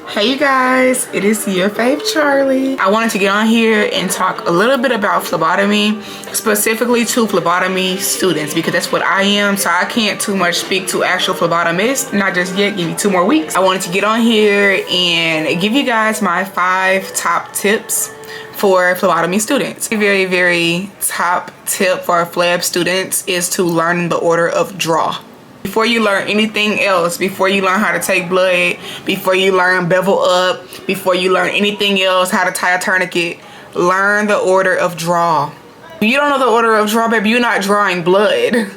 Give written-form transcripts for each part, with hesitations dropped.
Hey you guys, it is your fave Charlie. I wanted to get on here and talk a little bit about phlebotomy, specifically to phlebotomy students, because that's what I am. So I can't too much speak to actual phlebotomists, not just yet, give you 2 more weeks. I wanted to get on here and give you guys my 5 top tips for phlebotomy students. A very top tip for phleb students is to learn the order of draw. Before you learn anything else, before you learn how to take blood, before you learn bevel up, before you learn anything else, how to tie a tourniquet, learn the order of draw. If you don't know the order of draw, baby, you're not drawing blood.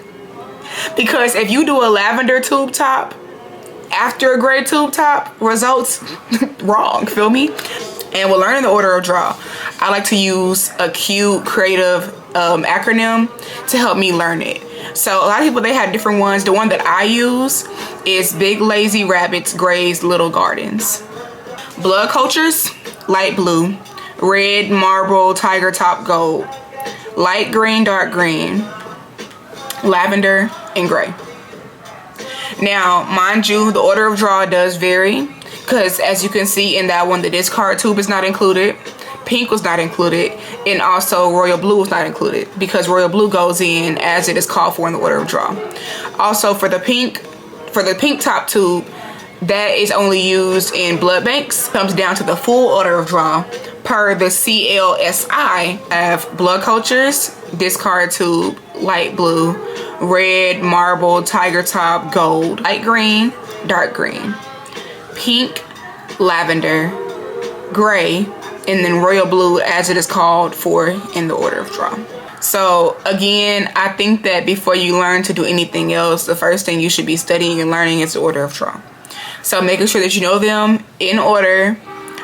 Because if you do a lavender tube top after a gray tube top, results wrong, feel me? And with learning the order of draw, I like to use a cute, creative acronym to help me learn it. So a lot of people, they have different ones. The one that I use is Big Lazy Rabbits Gray's Little Gardens. Blood cultures, light blue. Red, marble, tiger top, gold. Light green, dark green. Lavender, and gray. Now, mind you, the order of draw does vary, because as you can see in that one, the discard tube is not included. Pink was not included, and also royal blue was not included because royal blue goes in as it is called for in the order of draw. Also for the pink top tube, that is only used in blood banks. Comes down to the full order of draw per the CLSI. I have blood cultures, discard tube, light blue, red, marble, tiger top, gold, light green, dark green, pink, lavender, gray, and then royal blue as it is called for in the order of draw. So again, I think that before you learn to do anything else, the first thing you should be studying and learning is the order of draw. So making sure that you know them in order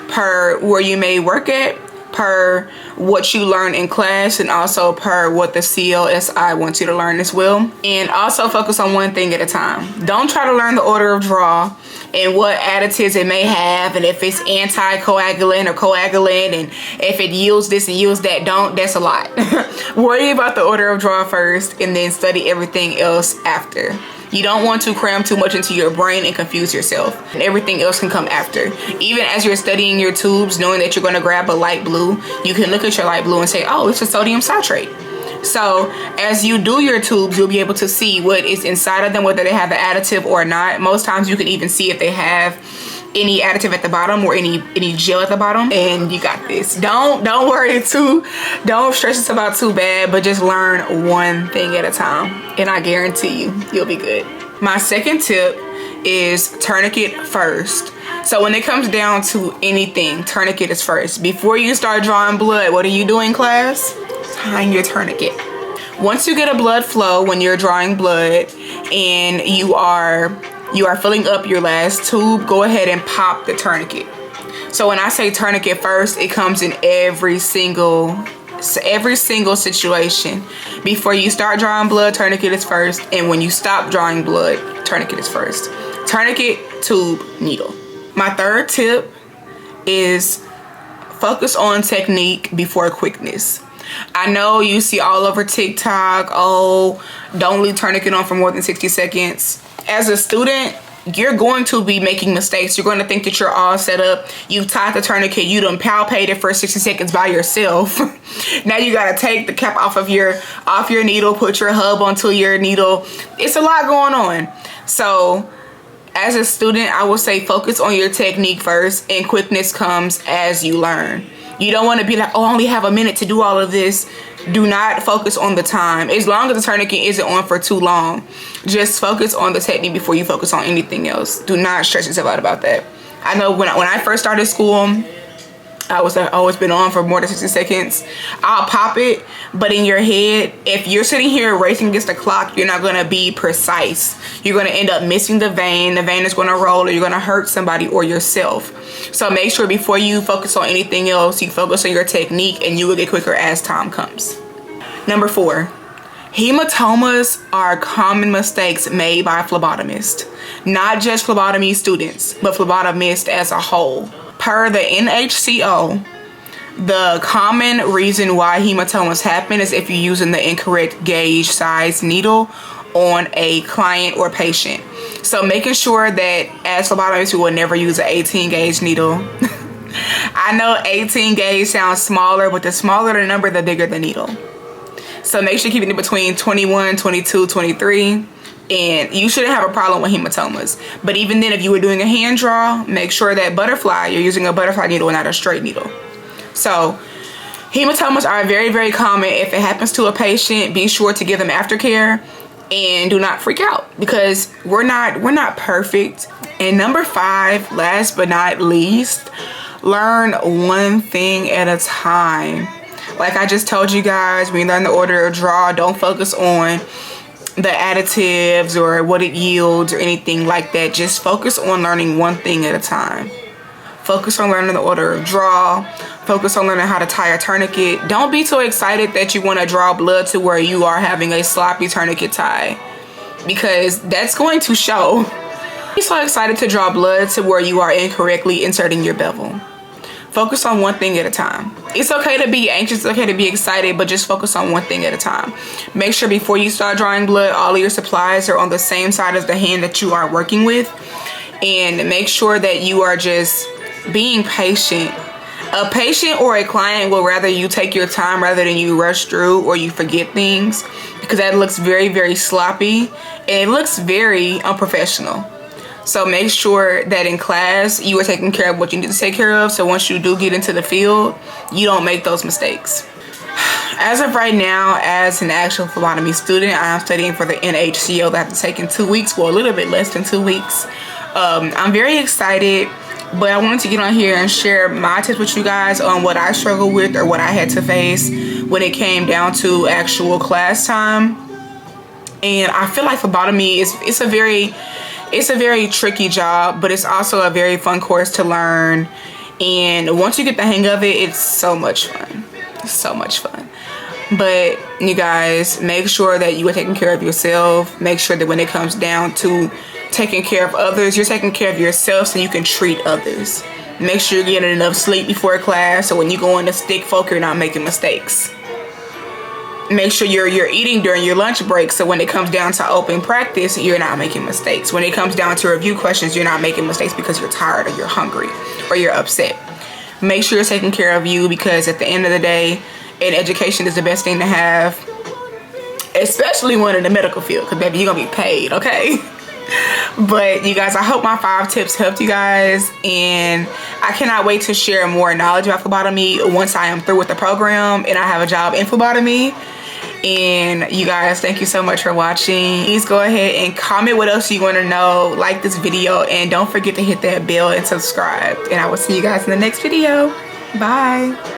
per where you may work at, per what you learn in class, and also per what the CLSI wants you to learn as well. And also focus on one thing at a time. Don't try to learn the order of draw and what additives it may have, and if it's anticoagulant or coagulant, and if it yields this and yields that. That's a lot. Worry about the order of draw first and then study everything else after. You don't want to cram too much into your brain and confuse yourself. And everything else can come after. Even as you're studying your tubes, knowing that you're going to grab a light blue, you can look at your light blue and say, oh, it's a sodium citrate. So as you do your tubes, you'll be able to see what is inside of them, whether they have the additive or not. Most times you can even see if they have any additive at the bottom or any gel at the bottom, and you got this. Don't worry don't stress yourself out too bad, but just learn one thing at a time, and I guarantee you'll be good. My second tip is tourniquet first. So when it comes down to anything, tourniquet is first. Before you start drawing blood, what are you doing, class? Tying your tourniquet. Once you get a blood flow when you're drawing blood and you are filling up your last tube, go ahead and pop the tourniquet. So when I say tourniquet first, it comes in every single situation. Before you start drawing blood, tourniquet is first, and when you stop drawing blood, tourniquet is first. Tourniquet, tube, needle. My third tip is focus on technique before quickness. I know you see all over TikTok, oh, don't leave tourniquet on for more than 60 seconds. As a student, you're going to be making mistakes. You're going to think that you're all set up. You've tied the tourniquet. You done palpated for 60 seconds by yourself. Now you got to take the cap off your needle, put your hub onto your needle. It's a lot going on. So as a student, I will say focus on your technique first, and quickness comes as you learn. You don't want to be like, oh, I only have a minute to do all of this. Do not focus on the time. As long as the tourniquet isn't on for too long, just focus on the technique before you focus on anything else. Do not stress yourself out about that. I know when I first started school, I was like, oh, it's been on for more than 60 seconds. I'll pop it, but in your head, if you're sitting here racing against the clock, you're not going to be precise. You're going to end up missing the vein. The vein is going to roll, or you're going to hurt somebody or yourself. So make sure before you focus on anything else, you focus on your technique, and you will get quicker as time comes. Number 4, hematomas are common mistakes made by phlebotomists. Not just phlebotomy students, but phlebotomists as a whole. Per the NHCO, the common reason why hematomas happen is if you're using the incorrect gauge size needle on a client or patient. So making sure that as phlebotomists, we will never use an 18 gauge needle. I know 18 gauge sounds smaller, but the smaller the number, the bigger the needle. So make sure you keep it between 21, 22, 23. And you shouldn't have a problem with hematomas. But even then, if you were doing a hand draw, make sure that butterfly, you're using a butterfly needle and not a straight needle. So hematomas are very, very common. If it happens to a patient, be sure to give them aftercare and do not freak out, because we're not perfect. And number 5, last but not least, learn one thing at a time. Like I just told you guys, when you learn the order of draw, don't focus on the additives or what it yields or anything like that. Just focus on learning one thing at a time. Focus on learning the order of draw. Focus on learning how to tie a tourniquet. Don't be so excited that you want to draw blood to where you are having a sloppy tourniquet tie, because that's going to show. Be so excited to draw blood to where you are incorrectly inserting your bevel. Focus on one thing at a time. It's okay to be anxious, it's okay to be excited, but just focus on one thing at a time. Make sure before you start drawing blood, all of your supplies are on the same side as the hand that you are working with. And make sure that you are just being patient. A patient or a client will rather you take your time rather than you rush through or you forget things, because that looks very, very sloppy and it looks very unprofessional. So make sure that in class you are taking care of what you need to take care of, so once you do get into the field, you don't make those mistakes. As of right now, as an actual phlebotomy student, I am studying for the NHCO that I have to take in 2 weeks, well, a little bit less than 2 weeks. I'm very excited, but I wanted to get on here and share my tips with you guys on what I struggled with or what I had to face when it came down to actual class time. And I feel like phlebotomy it's a very tricky job, but it's also a very fun course to learn. And once you get the hang of it, it's so much fun. It's so much fun. But you guys, make sure that you are taking care of yourself. Make sure that when it comes down to taking care of others, you're taking care of yourself so you can treat others. Make sure you're getting enough sleep before class, so when you go into stick folk, you're not making mistakes. Make sure you're eating during your lunch break, so when it comes down to open practice, you're not making mistakes. When it comes down to review questions, you're not making mistakes because you're tired or you're hungry or you're upset. Make sure you're taking care of you, because at the end of the day, and education is the best thing to have, especially when in the medical field, because baby, you're gonna be paid, okay? But you guys, I hope my 5 tips helped you guys, and I cannot wait to share more knowledge about phlebotomy once I am through with the program and I have a job in phlebotomy. And you guys, thank you so much for watching. Please go ahead and comment what else you want to know, like this video, and don't forget to hit that bell and subscribe. And I will see you guys in the next video. Bye.